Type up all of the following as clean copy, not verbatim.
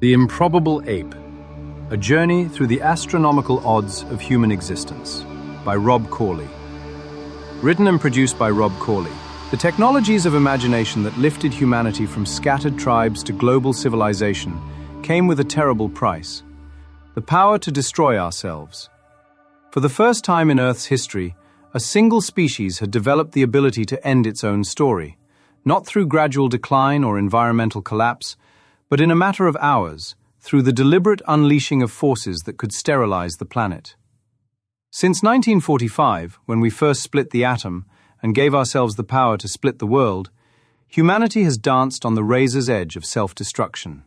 The Improbable Ape, A Journey Through the Astronomical Odds of Human Existence, by Rob Corley. Written and produced by Rob Corley, the technologies of imagination that lifted humanity from scattered tribes to global civilization came with a terrible price: the power to destroy ourselves. For the first time in Earth's history, a single species had developed the ability to end its own story, not through gradual decline or environmental collapse, but in a matter of hours, through the deliberate unleashing of forces that could sterilize the planet. Since 1945, when we first split the atom and gave ourselves the power to split the world, humanity has danced on the razor's edge of self-destruction.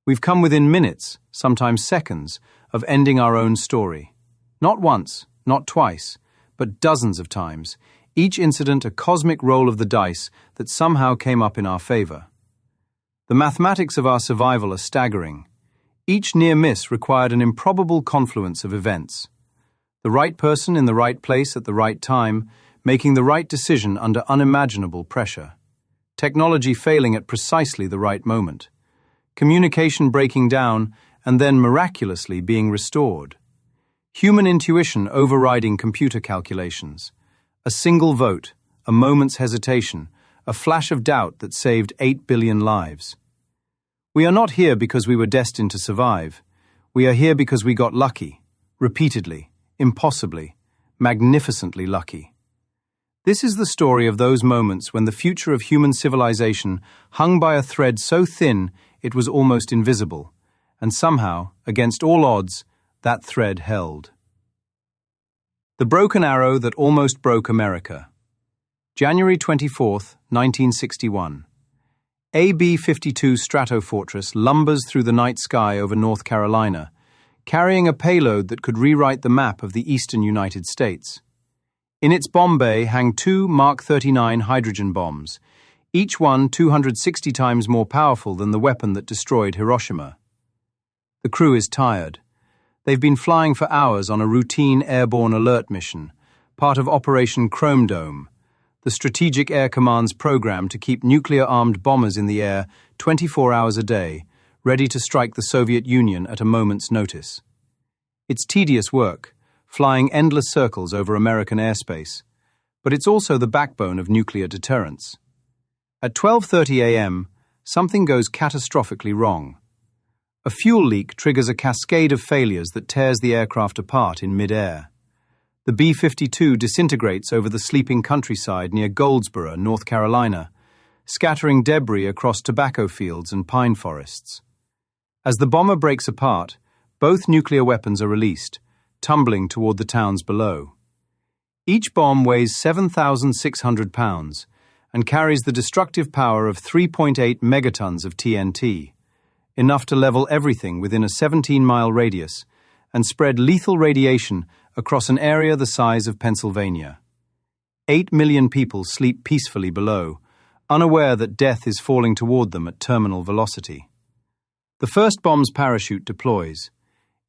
We've come within minutes, sometimes seconds, of ending our own story. Not once, not twice, but dozens of times, each incident a cosmic roll of the dice that somehow came up in our favor. The mathematics of our survival are staggering. Each near miss required an improbable confluence of events. The right person in the right place at the right time, making the right decision under unimaginable pressure. Technology failing at precisely the right moment. Communication breaking down and then miraculously being restored. Human intuition overriding computer calculations. A single vote, a moment's hesitation, a flash of doubt that saved 8 billion lives. We are not here because we were destined to survive. We are here because we got lucky, repeatedly, impossibly, magnificently lucky. This is the story of those moments when the future of human civilization hung by a thread so thin it was almost invisible, and somehow, against all odds, that thread held. The broken arrow that almost broke America. January 24th, 1961. AB-52 Stratofortress lumbers through the night sky over North Carolina, carrying a payload that could rewrite the map of the eastern United States. In its bomb bay hang two Mark 39 hydrogen bombs, each one 260 times more powerful than the weapon that destroyed Hiroshima. The crew is tired. They've been flying for hours on a routine airborne alert mission, part of Operation Chrome Dome, the Strategic Air Command's program to keep nuclear-armed bombers in the air 24 hours a day, ready to strike the Soviet Union at a moment's notice. It's tedious work, flying endless circles over American airspace, but it's also the backbone of nuclear deterrence. At 12:30 a.m., something goes catastrophically wrong. A fuel leak triggers a cascade of failures that tears the aircraft apart in mid-air. The B-52 disintegrates over the sleeping countryside near Goldsboro, North Carolina, scattering debris across tobacco fields and pine forests. As the bomber breaks apart, both nuclear weapons are released, tumbling toward the towns below. Each bomb weighs 7,600 pounds and carries the destructive power of 3.8 megatons of TNT, enough to level everything within a 17-mile radius and spread lethal radiation across an area the size of Pennsylvania. 8 million people sleep peacefully below, unaware that death is falling toward them at terminal velocity. The first bomb's parachute deploys.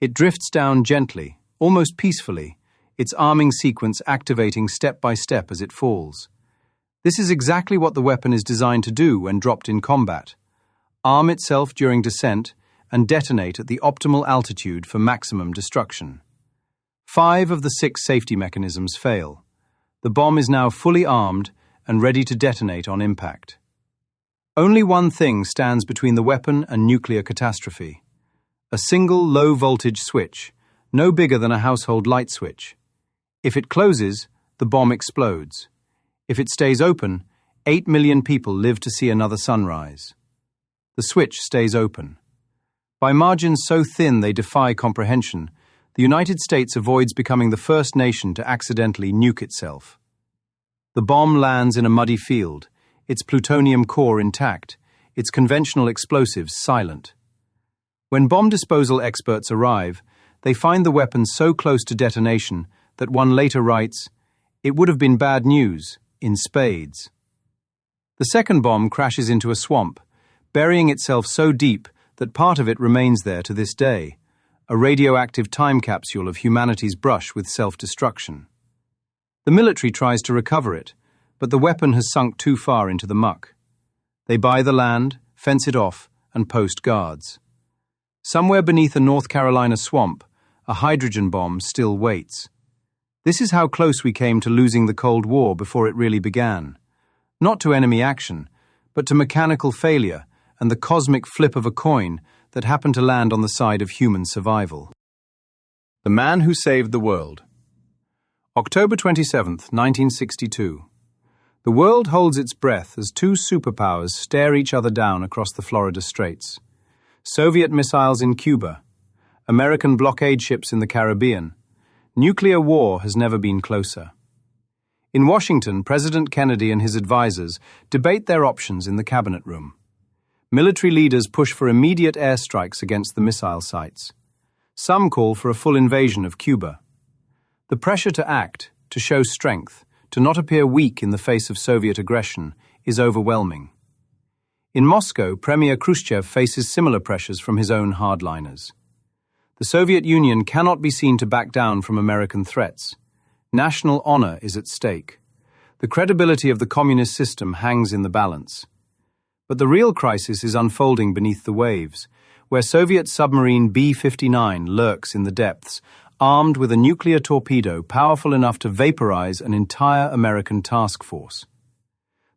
It drifts down gently, almost peacefully, its arming sequence activating step by step as it falls. This is exactly what the weapon is designed to do when dropped in combat: arm itself during descent and detonate at the optimal altitude for maximum destruction. 5 of the 6 safety mechanisms fail. The bomb is now fully armed and ready to detonate on impact. Only one thing stands between the weapon and nuclear catastrophe: a single low-voltage switch, no bigger than a household light switch. If it closes, the bomb explodes. If it stays open, 8 million people live to see another sunrise. The switch stays open. By margins so thin they defy comprehension, the United States avoids becoming the first nation to accidentally nuke itself. The bomb lands in a muddy field, its plutonium core intact, its conventional explosives silent. When bomb disposal experts arrive, they find the weapon so close to detonation that one later writes, "It would have been bad news, in spades." The second bomb crashes into a swamp, burying itself so deep that part of it remains there to this day, a radioactive time capsule of humanity's brush with self-destruction. The military tries to recover it, but the weapon has sunk too far into the muck. They buy the land, fence it off, and post guards. Somewhere beneath a North Carolina swamp, a hydrogen bomb still waits. This is how close we came to losing the Cold War before it really began. Not to enemy action, but to mechanical failure and the cosmic flip of a coin that happened to land on the side of human survival. The Man Who Saved the World. October 27th, 1962. The world holds its breath as two superpowers stare each other down across the Florida Straits. Soviet missiles in Cuba, American blockade ships in the Caribbean. Nuclear war has never been closer. In Washington, President Kennedy and his advisors debate their options in the cabinet room. Military leaders push for immediate airstrikes against the missile sites. Some call for a full invasion of Cuba. The pressure to act, to show strength, to not appear weak in the face of Soviet aggression, is overwhelming. In Moscow, Premier Khrushchev faces similar pressures from his own hardliners. The Soviet Union cannot be seen to back down from American threats. National honor is at stake. The credibility of the communist system hangs in the balance. But the real crisis is unfolding beneath the waves, where Soviet submarine B-59 lurks in the depths, armed with a nuclear torpedo powerful enough to vaporize an entire American task force.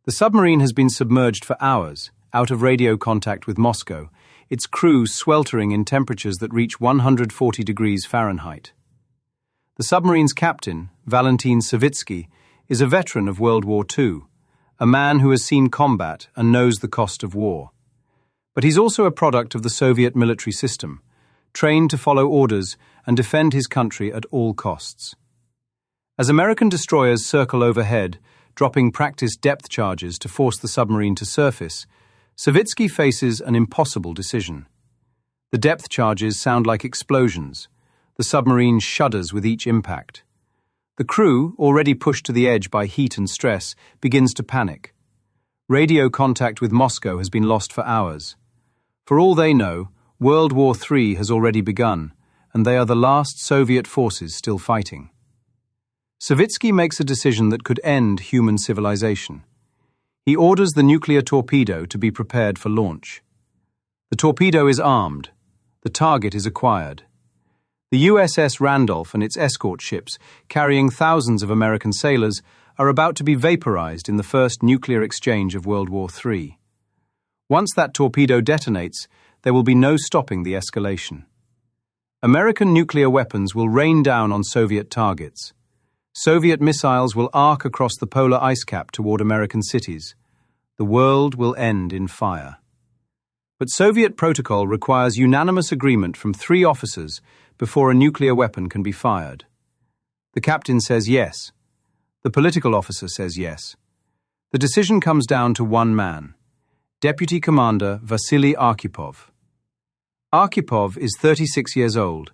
The submarine has been submerged for hours, out of radio contact with Moscow, its crew sweltering in temperatures that reach 140 degrees Fahrenheit. The submarine's captain, Valentin Savitsky, is a veteran of World War II, a man who has seen combat and knows the cost of war. But he's also a product of the Soviet military system, trained to follow orders and defend his country at all costs. As American destroyers circle overhead, dropping practice depth charges to force the submarine to surface, Savitsky faces an impossible decision. The depth charges sound like explosions. The submarine shudders with each impact. The crew, already pushed to the edge by heat and stress, begins to panic. Radio contact with Moscow has been lost for hours. For all they know, World War III has already begun, and they are the last Soviet forces still fighting. Savitsky makes a decision that could end human civilization. He orders the nuclear torpedo to be prepared for launch. The torpedo is armed. The target is acquired. The USS Randolph and its escort ships, carrying thousands of American sailors, are about to be vaporized in the first nuclear exchange of World War III. Once that torpedo detonates, there will be no stopping the escalation. American nuclear weapons will rain down on Soviet targets. Soviet missiles will arc across the polar ice cap toward American cities. The world will end in fire. But Soviet protocol requires unanimous agreement from 3 officers before a nuclear weapon can be fired. The captain says yes. The political officer says yes. The decision comes down to one man, Deputy Commander Vasily Arkhipov. Arkhipov is 36 years old,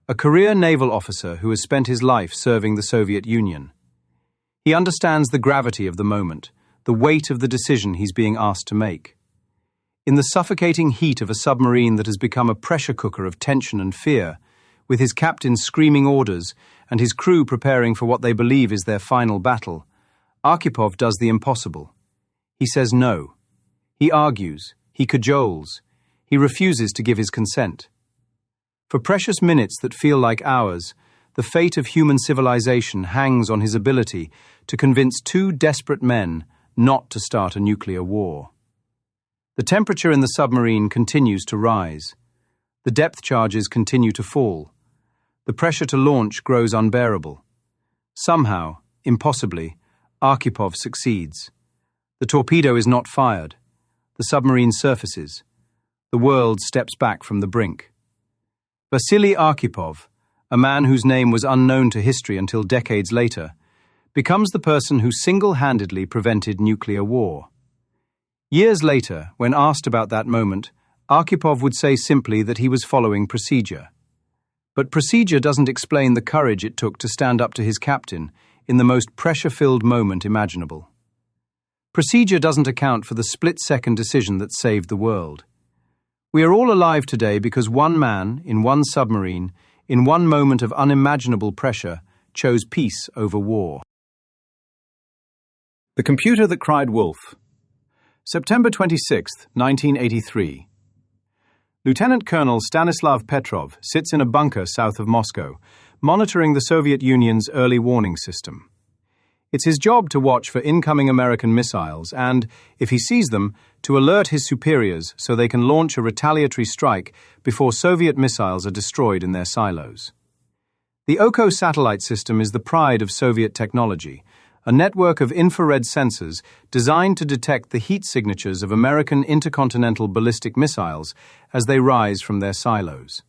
a career naval officer who has spent his life serving the Soviet Union. He understands the gravity of the moment, the weight of the decision he's being asked to make. In the suffocating heat of a submarine that has become a pressure cooker of tension and fear, with his captain screaming orders and his crew preparing for what they believe is their final battle, Arkhipov does the impossible. He says no. He argues. He cajoles. He refuses to give his consent. For precious minutes that feel like hours, the fate of human civilization hangs on his ability to convince 2 desperate men not to start a nuclear war. The temperature in the submarine continues to rise. The depth charges continue to fall. The pressure to launch grows unbearable. Somehow, impossibly, Arkhipov succeeds. The torpedo is not fired. The submarine surfaces. The world steps back from the brink. Vasily Arkhipov, a man whose name was unknown to history until decades later, becomes the person who single-handedly prevented nuclear war. Years later, when asked about that moment, Arkhipov would say simply that he was following procedure. But procedure doesn't explain the courage it took to stand up to his captain in the most pressure-filled moment imaginable. Procedure doesn't account for the split-second decision that saved the world. We are all alive today because one man, in one submarine, in one moment of unimaginable pressure, chose peace over war. The Computer That Cried Wolf. September 26, 1983. Lieutenant Colonel Stanislav Petrov sits in a bunker south of Moscow, monitoring the Soviet Union's early warning system. It's his job to watch for incoming American missiles and, if he sees them, to alert his superiors so they can launch a retaliatory strike before Soviet missiles are destroyed in their silos. The Oko satellite system is the pride of Soviet technology, a network of infrared sensors designed to detect the heat signatures of American intercontinental ballistic missiles as they rise from their silos.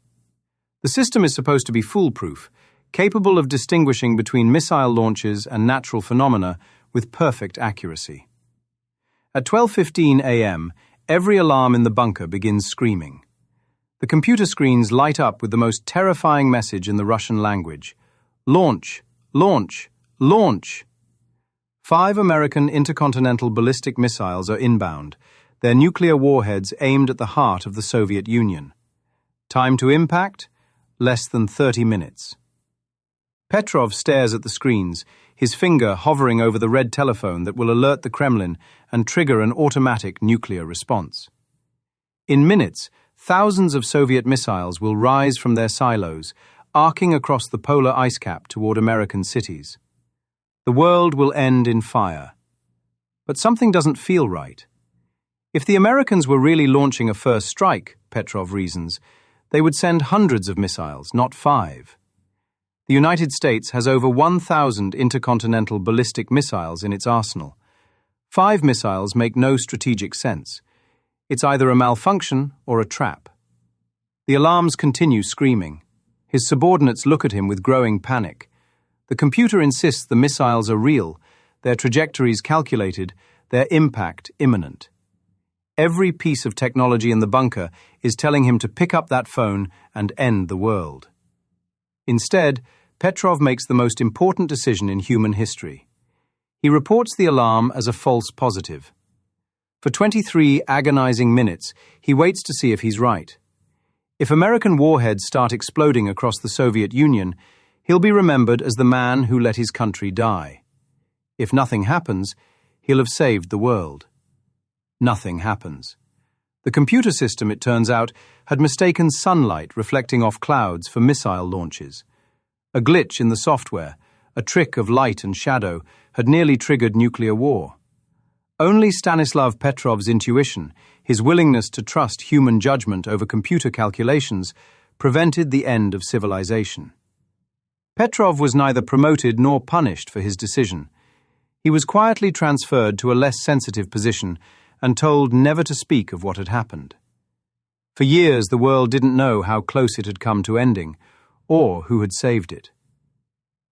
The system is supposed to be foolproof, capable of distinguishing between missile launches and natural phenomena with perfect accuracy. At 12:15 a.m., every alarm in the bunker begins screaming. The computer screens light up with the most terrifying message in the Russian language: "Launch! Launch! Launch!" 5 American intercontinental ballistic missiles are inbound, their nuclear warheads aimed at the heart of the Soviet Union. Time to impact? Less than 30 minutes. Petrov stares at the screens, his finger hovering over the red telephone that will alert the Kremlin and trigger an automatic nuclear response. In minutes, thousands of Soviet missiles will rise from their silos, arcing across the polar ice cap toward American cities. The world will end in fire. But something doesn't feel right. If the Americans were really launching a first strike, Petrov reasons, they would send hundreds of missiles, not 5. The United States has over 1,000 intercontinental ballistic missiles in its arsenal. 5 missiles make no strategic sense. It's either a malfunction or a trap. The alarms continue screaming. His subordinates look at him with growing panic. The computer insists the missiles are real, their trajectories calculated, their impact imminent. Every piece of technology in the bunker is telling him to pick up that phone and end the world. Instead, Petrov makes the most important decision in human history. He reports the alarm as a false positive. For 23 agonizing minutes, he waits to see if he's right. If American warheads start exploding across the Soviet Union, he'll be remembered as the man who let his country die. If nothing happens, he'll have saved the world. Nothing happens. The computer system, it turns out, had mistaken sunlight reflecting off clouds for missile launches. A glitch in the software, a trick of light and shadow, had nearly triggered nuclear war. Only Stanislav Petrov's intuition, his willingness to trust human judgment over computer calculations, prevented the end of civilization. Petrov was neither promoted nor punished for his decision. He was quietly transferred to a less sensitive position and told never to speak of what had happened. For years, the world didn't know how close it had come to ending, or who had saved it.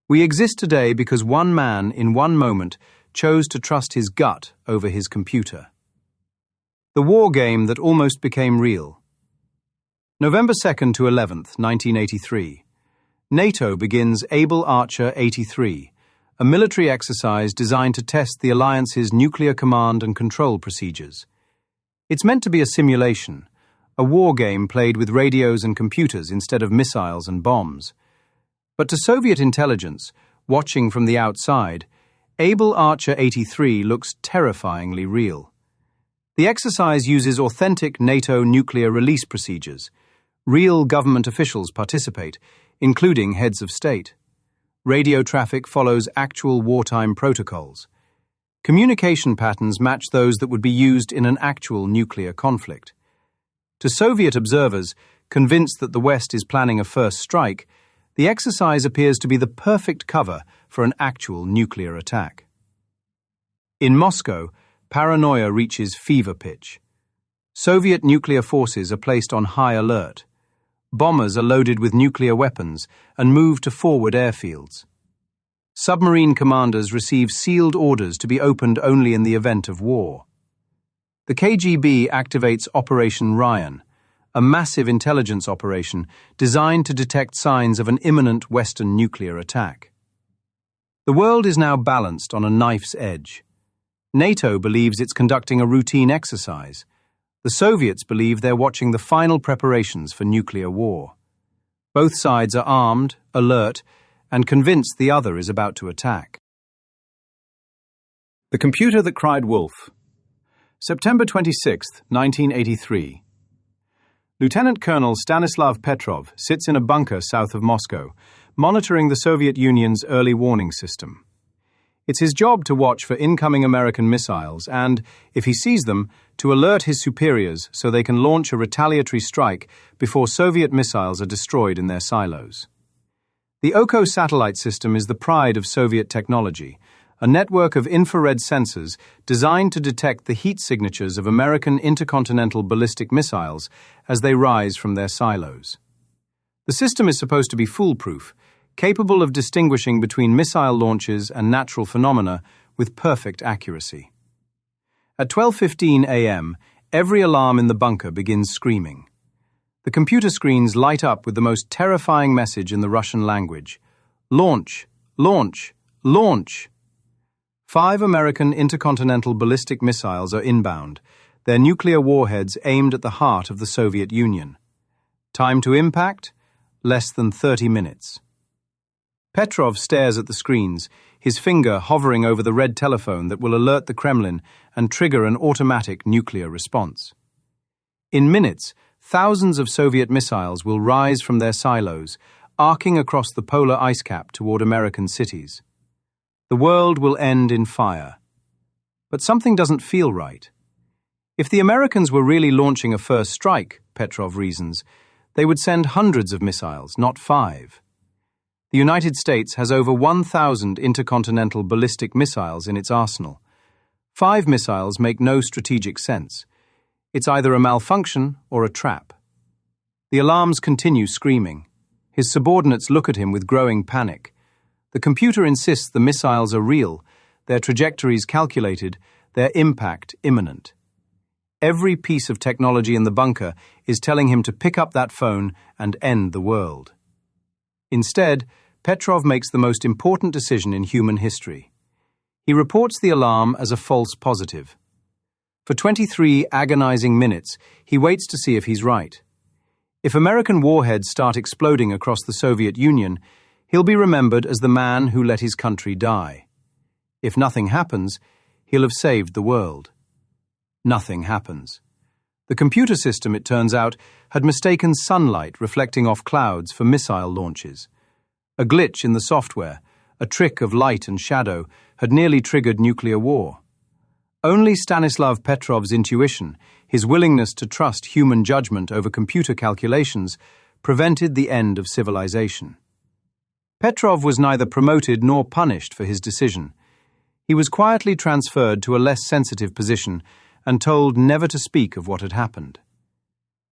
We exist today because one man, in one moment, chose to trust his gut over his computer. The war game that almost became real. November 2nd to 11th, 1983. NATO begins Able Archer 83, a military exercise designed to test the alliance's nuclear command and control procedures. It's meant to be a simulation, a war game played with radios and computers instead of missiles and bombs. But to Soviet intelligence, watching from the outside, Able Archer 83 looks terrifyingly real. The exercise uses authentic NATO nuclear release procedures. Real government officials participate, including heads of state. Radio traffic follows actual wartime protocols. Communication patterns match those that would be used in an actual nuclear conflict. To Soviet observers, convinced that the West is planning a first strike, the exercise appears to be the perfect cover for an actual nuclear attack. In Moscow, paranoia reaches fever pitch. Soviet nuclear forces are placed on high alert. Bombers are loaded with nuclear weapons and moved to forward airfields. Submarine commanders receive sealed orders to be opened only in the event of war. The KGB activates Operation Ryan, a massive intelligence operation designed to detect signs of an imminent Western nuclear attack. The world is now balanced on a knife's edge. NATO believes it's conducting a routine exercise. The Soviets believe they're watching the final preparations for nuclear war. Both sides are armed, alert, and convinced the other is about to attack. The Computer That Cried Wolf. September 26, 1983. Lieutenant Colonel Stanislav Petrov sits in a bunker south of Moscow, monitoring the Soviet Union's early warning system. It's his job to watch for incoming American missiles and, if he sees them, to alert his superiors so they can launch a retaliatory strike before Soviet missiles are destroyed in their silos. The Oko satellite system is the pride of Soviet technology, a network of infrared sensors designed to detect the heat signatures of American intercontinental ballistic missiles as they rise from their silos. The system is supposed to be foolproof, capable of distinguishing between missile launches and natural phenomena with perfect accuracy. At 12:15 a.m., every alarm in the bunker begins screaming. The computer screens light up with the most terrifying message in the Russian language: "Launch! Launch! Launch!" 5 American intercontinental ballistic missiles are inbound, their nuclear warheads aimed at the heart of the Soviet Union. Time to impact? Less than 30 minutes. Petrov stares at the screens, his finger hovering over the red telephone that will alert the Kremlin and trigger an automatic nuclear response. In minutes, thousands of Soviet missiles will rise from their silos, arcing across the polar ice cap toward American cities. The world will end in fire. But something doesn't feel right. If the Americans were really launching a first strike, Petrov reasons, they would send hundreds of missiles, not 5. The United States has over 1,000 intercontinental ballistic missiles in its arsenal. 5 missiles make no strategic sense. It's either a malfunction or a trap. The alarms continue screaming. His subordinates look at him with growing panic. The computer insists the missiles are real, their trajectories calculated, their impact imminent. Every piece of technology in the bunker is telling him to pick up that phone and end the world. Instead, Petrov makes the most important decision in human history. He reports the alarm as a false positive. For 23 agonizing minutes, he waits to see if he's right. If American warheads start exploding across the Soviet Union, he'll be remembered as the man who let his country die. If nothing happens, he'll have saved the world. Nothing happens. The computer system, it turns out, had mistaken sunlight reflecting off clouds for missile launches. A glitch in the software, a trick of light and shadow, had nearly triggered nuclear war. Only Stanislav Petrov's intuition, his willingness to trust human judgment over computer calculations, prevented the end of civilization. Petrov was neither promoted nor punished for his decision. He was quietly transferred to a less sensitive position and told never to speak of what had happened.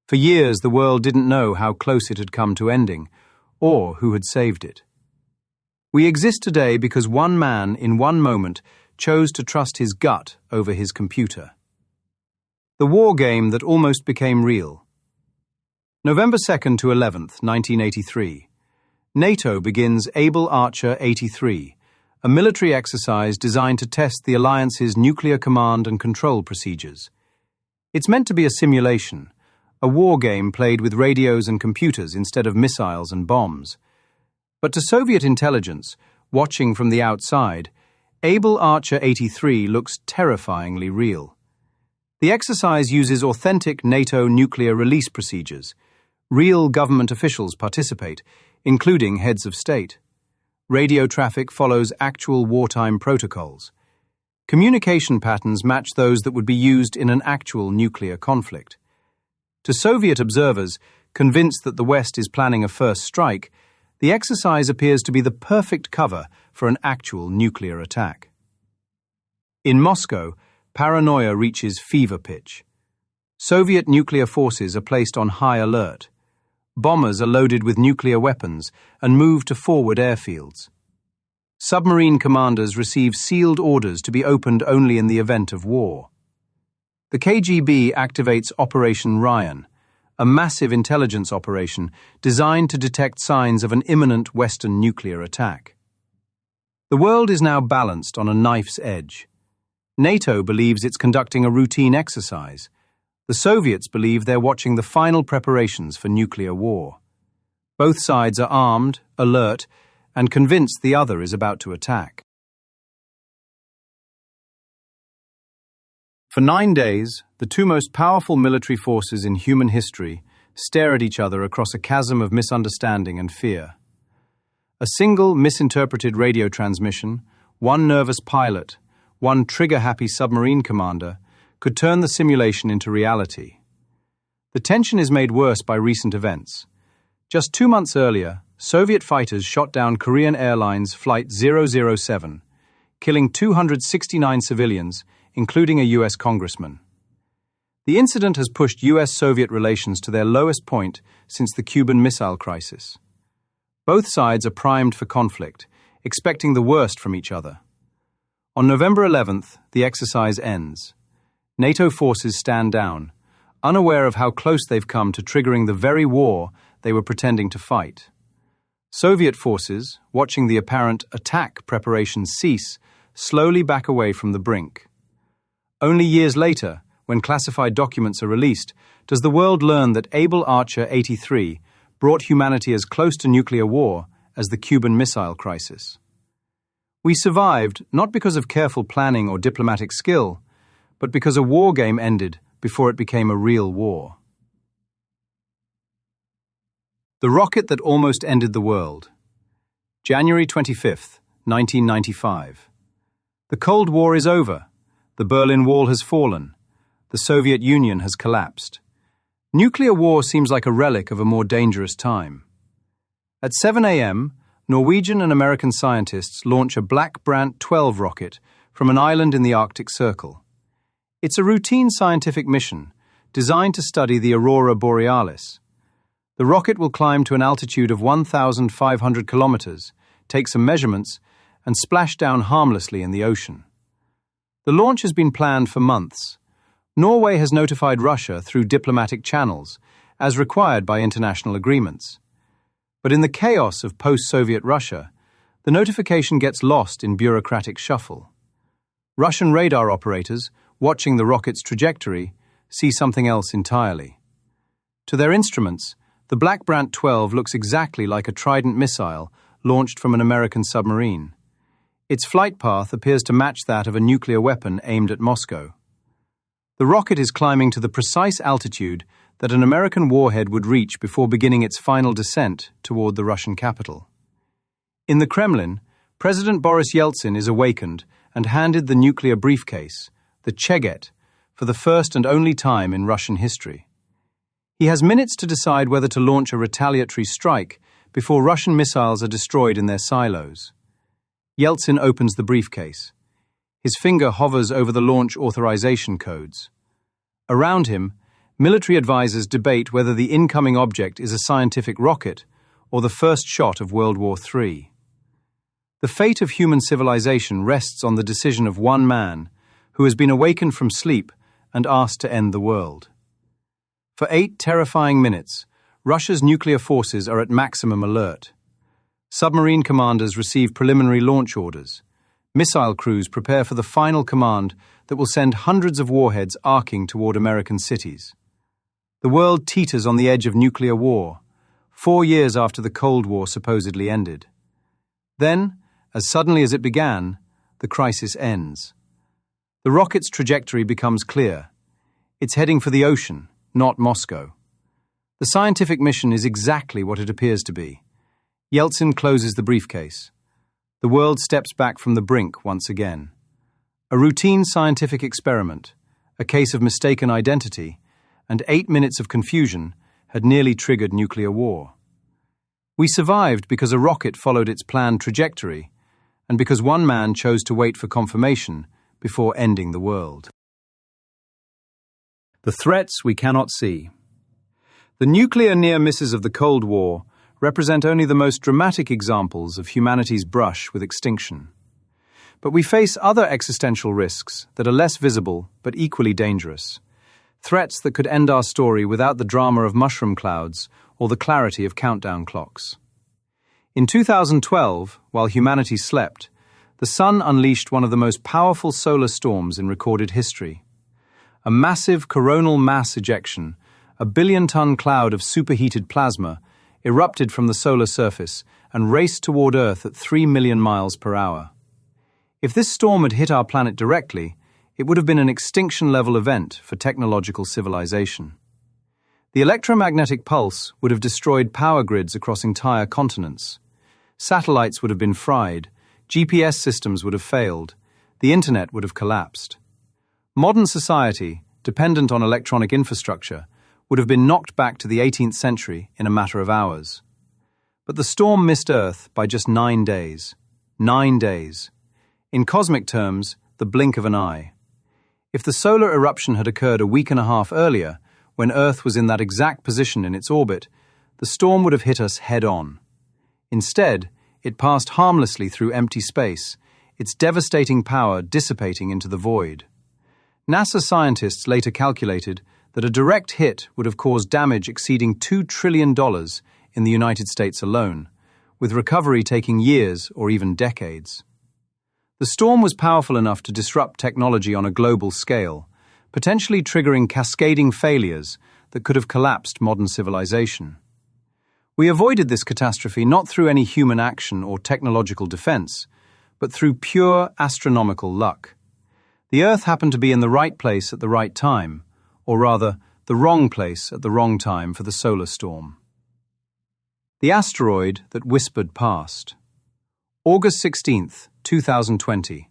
For years, the world didn't know how close it had come to ending, or who had saved it. We exist today because one man, in one moment, chose to trust his gut over his computer. The war game that almost became real. November 2nd to 11th, 1983. NATO begins Able Archer 83, a military exercise designed to test the alliance's nuclear command and control procedures. It's meant to be a simulation, a war game played with radios and computers instead of missiles and bombs. But to Soviet intelligence, watching from the outside, Able Archer 83 looks terrifyingly real. The exercise uses authentic NATO nuclear release procedures. Real government officials participate, including heads of state. Radio traffic follows actual wartime protocols. Communication patterns match those that would be used in an actual nuclear conflict. To Soviet observers, convinced that the West is planning a first strike, the exercise appears to be the perfect cover for an actual nuclear attack. In Moscow, paranoia reaches fever pitch. Soviet nuclear forces are placed on high alert. Bombers are loaded with nuclear weapons and moved to forward airfields. Submarine commanders receive sealed orders to be opened only in the event of war. The KGB activates Operation Ryan, a massive intelligence operation designed to detect signs of an imminent Western nuclear attack. The world is now balanced on a knife's edge. NATO believes it's conducting a routine exercise. The Soviets believe they're watching the final preparations for nuclear war. Both sides are armed, alert, and convinced the other is about to attack. For 9 days, the two most powerful military forces in human history stare at each other across a chasm of misunderstanding and fear. A single misinterpreted radio transmission, one nervous pilot, one trigger-happy submarine commander, could turn the simulation into reality. The tension is made worse by recent events. Just 2 months earlier, Soviet fighters shot down Korean Airlines Flight 007, killing 269 civilians, including a U.S. congressman. The incident has pushed U.S.-Soviet relations to their lowest point since the Cuban Missile Crisis. Both sides are primed for conflict, expecting the worst from each other. On November 11th, the exercise ends. NATO forces stand down, unaware of how close they've come to triggering the very war they were pretending to fight. Soviet forces, watching the apparent attack preparations cease, slowly back away from the brink. Only years later, when classified documents are released, does the world learn that Able Archer 83 brought humanity as close to nuclear war as the Cuban Missile Crisis. We survived not because of careful planning or diplomatic skill, but because a war game ended before it became a real war. The rocket that almost ended the world. January 25th, 1995. The Cold War is over. The Berlin Wall has fallen. The Soviet Union has collapsed. Nuclear war seems like a relic of a more dangerous time. At 7 a.m., Norwegian and American scientists launch a Black Brant 12 rocket from an island in the Arctic Circle. It's a routine scientific mission designed to study the aurora borealis. The rocket will climb to an altitude of 1,500 kilometers, take some measurements, and splash down harmlessly in the ocean. The launch has been planned for months. Norway has notified Russia through diplomatic channels, as required by international agreements. But in the chaos of post-Soviet Russia, the notification gets lost in bureaucratic shuffle. Russian radar operators, watching the rocket's trajectory, see something else entirely. To their instruments, the Black Brant 12 looks exactly like a Trident missile launched from an American submarine. Its flight path appears to match that of a nuclear weapon aimed at Moscow. The rocket is climbing to the precise altitude that an American warhead would reach before beginning its final descent toward the Russian capital. In the Kremlin, President Boris Yeltsin is awakened and handed the nuclear briefcase, the Cheget, for the first and only time in Russian history. He has minutes to decide whether to launch a retaliatory strike before Russian missiles are destroyed in their silos. Yeltsin opens the briefcase. His finger hovers over the launch authorization codes. Around him, military advisors debate whether the incoming object is a scientific rocket or the first shot of World War III. The fate of human civilization rests on the decision of one man who has been awakened from sleep and asked to end the world. For 8 terrifying minutes, Russia's nuclear forces are at maximum alert. Submarine commanders receive preliminary launch orders. Missile crews prepare for the final command that will send hundreds of warheads arcing toward American cities. The world teeters on the edge of nuclear war, 4 years after the Cold War supposedly ended. Then, as suddenly as it began, the crisis ends. The rocket's trajectory becomes clear. It's heading for the ocean, not Moscow. The scientific mission is exactly what it appears to be. Yeltsin closes the briefcase. The world steps back from the brink once again. A routine scientific experiment, a case of mistaken identity, and 8 minutes of confusion had nearly triggered nuclear war. We survived because a rocket followed its planned trajectory, and because one man chose to wait for confirmation before ending the world. The threats we cannot see. The nuclear near misses of the Cold War represent only the most dramatic examples of humanity's brush with extinction. But we face other existential risks that are less visible but equally dangerous. Threats that could end our story without the drama of mushroom clouds or the clarity of countdown clocks. In 2012, while humanity slept, the sun unleashed one of the most powerful solar storms in recorded history. A massive coronal mass ejection, a billion-ton cloud of superheated plasma, erupted from the solar surface and raced toward Earth at 3 million miles per hour. If this storm had hit our planet directly, it would have been an extinction-level event for technological civilization. The electromagnetic pulse would have destroyed power grids across entire continents. Satellites would have been fried, GPS systems would have failed, the internet would have collapsed. Modern society, dependent on electronic infrastructure, would have been knocked back to the 18th century in a matter of hours. But the storm missed Earth by just 9 days. 9 days. In cosmic terms, the blink of an eye. If the solar eruption had occurred a week and a half earlier, when Earth was in that exact position in its orbit, the storm would have hit us head-on. Instead, it passed harmlessly through empty space, its devastating power dissipating into the void. NASA scientists later calculated that a direct hit would have caused damage exceeding $2 trillion in the United States alone, with recovery taking years or even decades. The storm was powerful enough to disrupt technology on a global scale, potentially triggering cascading failures that could have collapsed modern civilization. We avoided this catastrophe not through any human action or technological defense, but through pure astronomical luck. The Earth happened to be in the right place at the right time, or rather, the wrong place at the wrong time for the solar storm. The asteroid that whispered past. August 16th, 2020.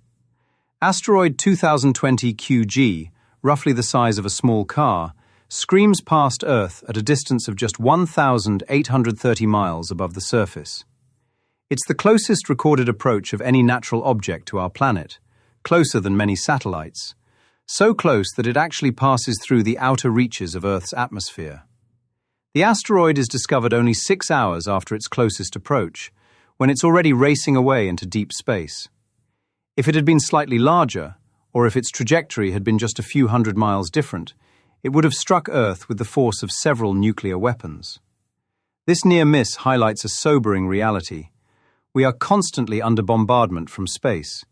Asteroid 2020 QG, roughly the size of a small car, screams past Earth at a distance of just 1,830 miles above the surface. It's the closest recorded approach of any natural object to our planet, closer than many satellites, so close that it actually passes through the outer reaches of Earth's atmosphere. The asteroid is discovered only 6 hours after its closest approach, when it's already racing away into deep space. If it had been slightly larger, or if its trajectory had been just a few hundred miles different, it would have struck Earth with the force of several nuclear weapons. This near miss highlights a sobering reality. We are constantly under bombardment from space.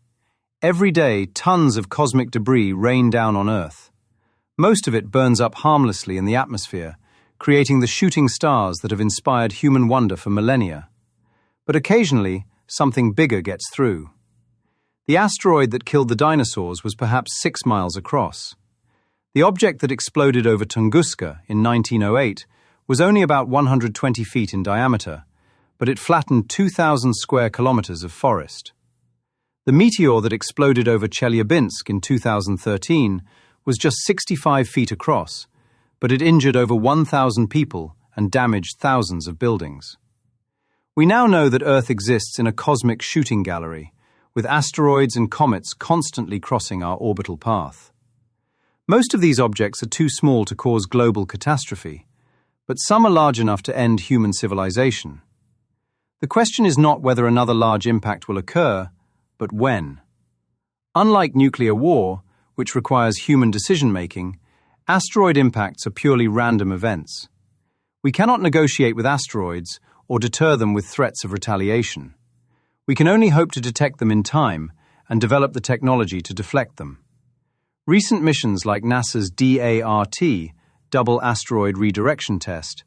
Every day, tons of cosmic debris rain down on Earth. Most of it burns up harmlessly in the atmosphere, creating the shooting stars that have inspired human wonder for millennia. But occasionally, something bigger gets through. The asteroid that killed the dinosaurs was perhaps 6 miles across. The object that exploded over Tunguska in 1908 was only about 120 feet in diameter, but it flattened 2,000 square kilometers of forest. The meteor that exploded over Chelyabinsk in 2013 was just 65 feet across, but it injured over 1,000 people and damaged thousands of buildings. We now know that Earth exists in a cosmic shooting gallery, with asteroids and comets constantly crossing our orbital path. Most of these objects are too small to cause global catastrophe, but some are large enough to end human civilization. The question is not whether another large impact will occur, but when. Unlike nuclear war, which requires human decision-making, asteroid impacts are purely random events. We cannot negotiate with asteroids or deter them with threats of retaliation. We can only hope to detect them in time and develop the technology to deflect them. Recent missions like NASA's DART, Double Asteroid Redirection Test,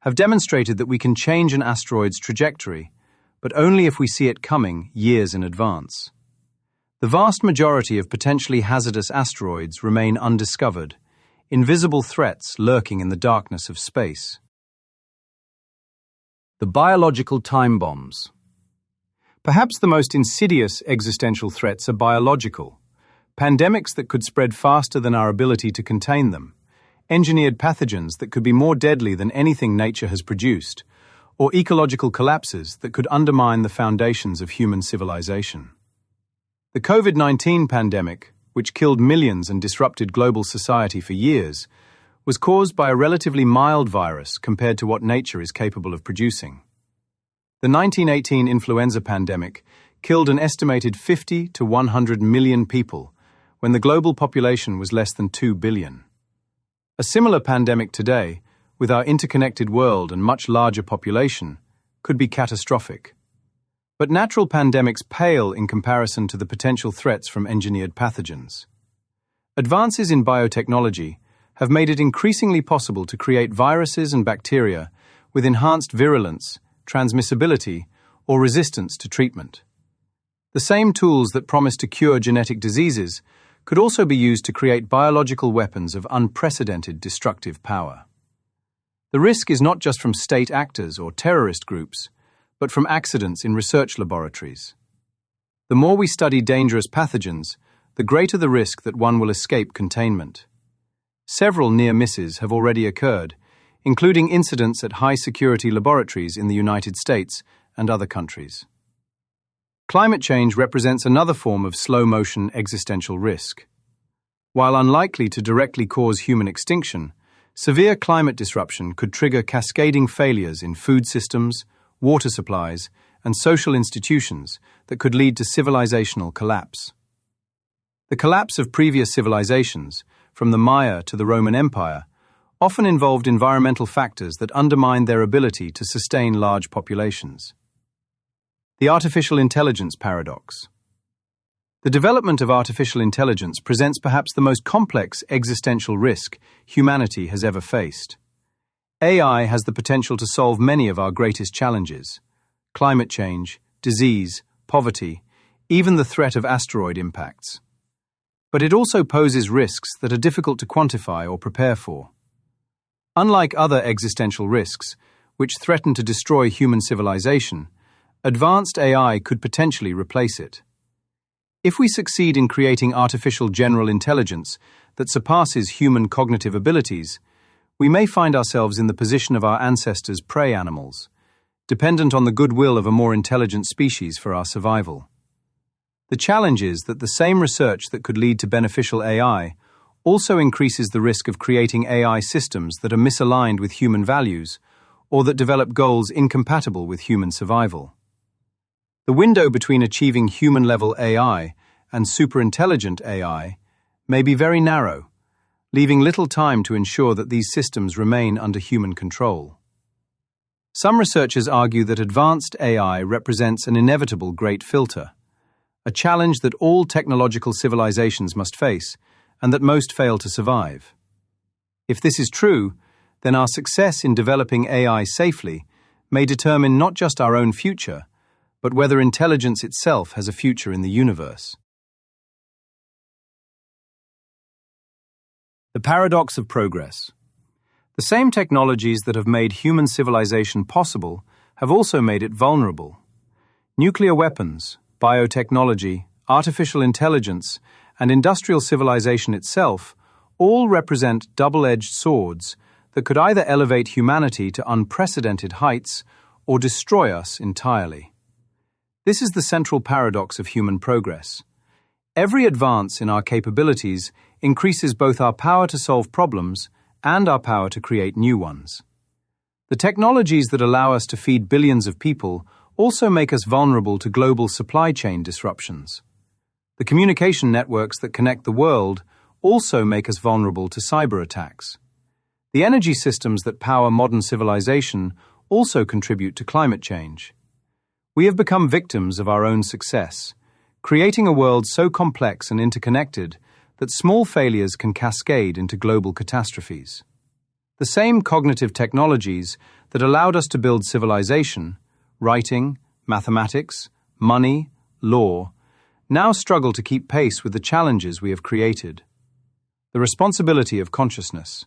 have demonstrated that we can change an asteroid's trajectory, but only if we see it coming years in advance. The vast majority of potentially hazardous asteroids remain undiscovered, invisible threats lurking in the darkness of space. The biological time bombs. Perhaps the most insidious existential threats are biological. Pandemics that could spread faster than our ability to contain them, engineered pathogens that could be more deadly than anything nature has produced, or ecological collapses that could undermine the foundations of human civilization. The COVID-19 pandemic, which killed millions and disrupted global society for years, was caused by a relatively mild virus compared to what nature is capable of producing. The 1918 influenza pandemic killed an estimated 50 to 100 million people when the global population was less than 2 billion. A similar pandemic today, with our interconnected world and much larger population, could be catastrophic. But natural pandemics pale in comparison to the potential threats from engineered pathogens. Advances in biotechnology have made it increasingly possible to create viruses and bacteria with enhanced virulence, transmissibility, or resistance to treatment. The same tools that promise to cure genetic diseases could also be used to create biological weapons of unprecedented destructive power. The risk is not just from state actors or terrorist groups, but from accidents in research laboratories. The more we study dangerous pathogens, the greater the risk that one will escape containment. Several near misses have already occurred, including incidents at high-security laboratories in the United States and other countries. Climate change represents another form of slow-motion existential risk. While unlikely to directly cause human extinction, severe climate disruption could trigger cascading failures in food systems, water supplies, and social institutions that could lead to civilizational collapse. The collapse of previous civilizations, from the Maya to the Roman Empire, often involved environmental factors that undermined their ability to sustain large populations. The artificial intelligence paradox. The development of artificial intelligence presents perhaps the most complex existential risk humanity has ever faced. AI has the potential to solve many of our greatest challenges: climate change, disease, poverty, even the threat of asteroid impacts. But it also poses risks that are difficult to quantify or prepare for. Unlike other existential risks, which threaten to destroy human civilization, advanced AI could potentially replace it. If we succeed in creating artificial general intelligence that surpasses human cognitive abilities, we may find ourselves in the position of our ancestors' prey animals, dependent on the goodwill of a more intelligent species for our survival. The challenge is that the same research that could lead to beneficial AI also increases the risk of creating AI systems that are misaligned with human values or that develop goals incompatible with human survival. The window between achieving human-level AI and superintelligent AI may be very narrow, leaving little time to ensure that these systems remain under human control. Some researchers argue that advanced AI represents an inevitable great filter, a challenge that all technological civilizations must face and that most fail to survive. If this is true, then our success in developing AI safely may determine not just our own future, but whether intelligence itself has a future in the universe. The paradox of progress. The same technologies that have made human civilization possible have also made it vulnerable. Nuclear weapons, biotechnology, artificial intelligence, and industrial civilization itself all represent double-edged swords that could either elevate humanity to unprecedented heights or destroy us entirely. This is the central paradox of human progress. Every advance in our capabilities increases both our power to solve problems and our power to create new ones. The technologies that allow us to feed billions of people also make us vulnerable to global supply chain disruptions. The communication networks that connect the world also make us vulnerable to cyber attacks. The energy systems that power modern civilization also contribute to climate change. We have become victims of our own success, creating a world so complex and interconnected that small failures can cascade into global catastrophes. The same cognitive technologies that allowed us to build civilization, writing, mathematics, money, law, now struggle to keep pace with the challenges we have created. The responsibility of consciousness.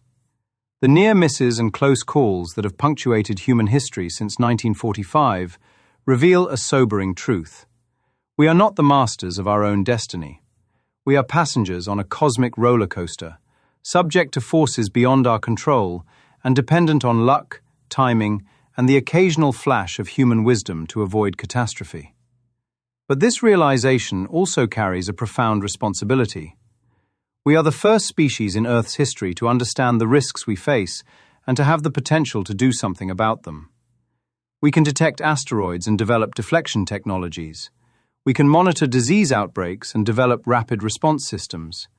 The near misses and close calls that have punctuated human history since 1945 reveal a sobering truth. We are not the masters of our own destiny. We are passengers on a cosmic roller coaster, subject to forces beyond our control and dependent on luck, timing, and the occasional flash of human wisdom to avoid catastrophe. But this realization also carries a profound responsibility. We are the first species in Earth's history to understand the risks we face and to have the potential to do something about them. We can detect asteroids and develop deflection technologies. We can monitor disease outbreaks and develop rapid response systems.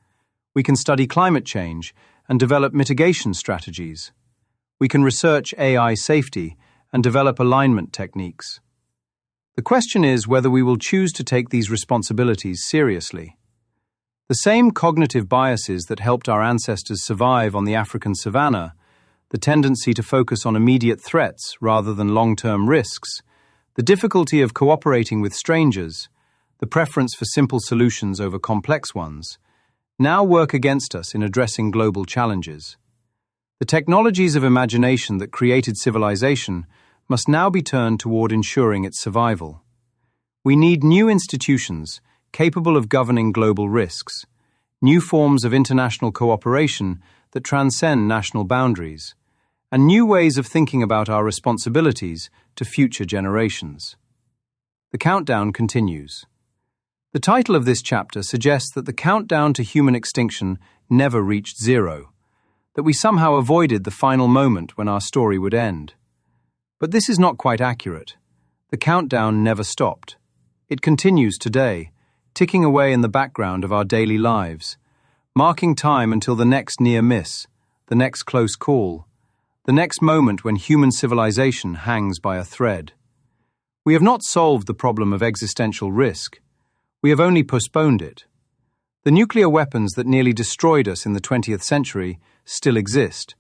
We can study climate change and develop mitigation strategies. We can research AI safety and develop alignment techniques. The question is whether we will choose to take these responsibilities seriously. The same cognitive biases that helped our ancestors survive on the African savanna, the tendency to focus on immediate threats rather than long-term risks, the difficulty of cooperating with strangers, the preference for simple solutions over complex ones, now work against us in addressing global challenges. The technologies of imagination that created civilization must now be turned toward ensuring its survival. We need new institutions capable of governing global risks, new forms of international cooperation that transcend national boundaries, and new ways of thinking about our responsibilities to future generations. The countdown continues. The title of this chapter suggests that the countdown to human extinction never reached zero, that we somehow avoided the final moment when our story would end. But this is not quite accurate. The countdown never stopped. It continues today, ticking away in the background of our daily lives, marking time until the next near miss, the next close call, the next moment when human civilization hangs by a thread. We have not solved the problem of existential risk. We have only postponed it. The nuclear weapons that nearly destroyed us in the 20th century still exist,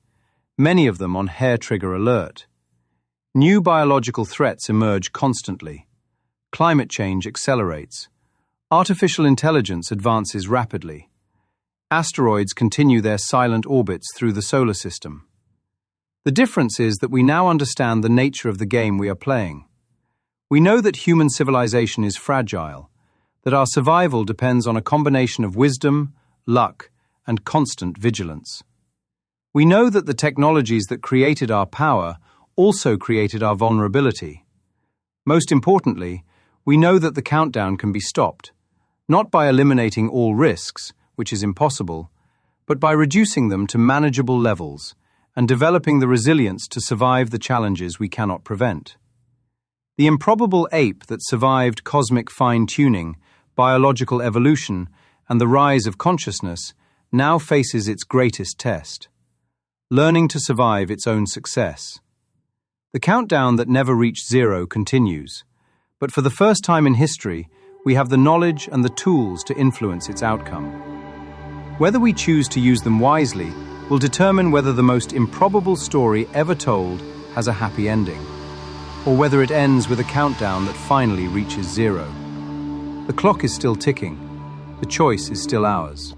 many of them on hair-trigger alert. New biological threats emerge constantly. Climate change accelerates. Artificial intelligence advances rapidly. Asteroids continue their silent orbits through the solar system. The difference is that we now understand the nature of the game we are playing. We know that human civilization is fragile, that our survival depends on a combination of wisdom, luck, and constant vigilance. We know that the technologies that created our power also created our vulnerability. Most importantly, we know that the countdown can be stopped, not by eliminating all risks, which is impossible, but by reducing them to manageable levels and developing the resilience to survive the challenges we cannot prevent. The improbable ape that survived cosmic fine-tuning, biological evolution, and the rise of consciousness now faces its greatest test, learning to survive its own success. The countdown that never reached zero continues, but for the first time in history, we have the knowledge and the tools to influence its outcome. Whether we choose to use them wisely will determine whether the most improbable story ever told has a happy ending, or whether it ends with a countdown that finally reaches zero. The clock is still ticking. The choice is still ours.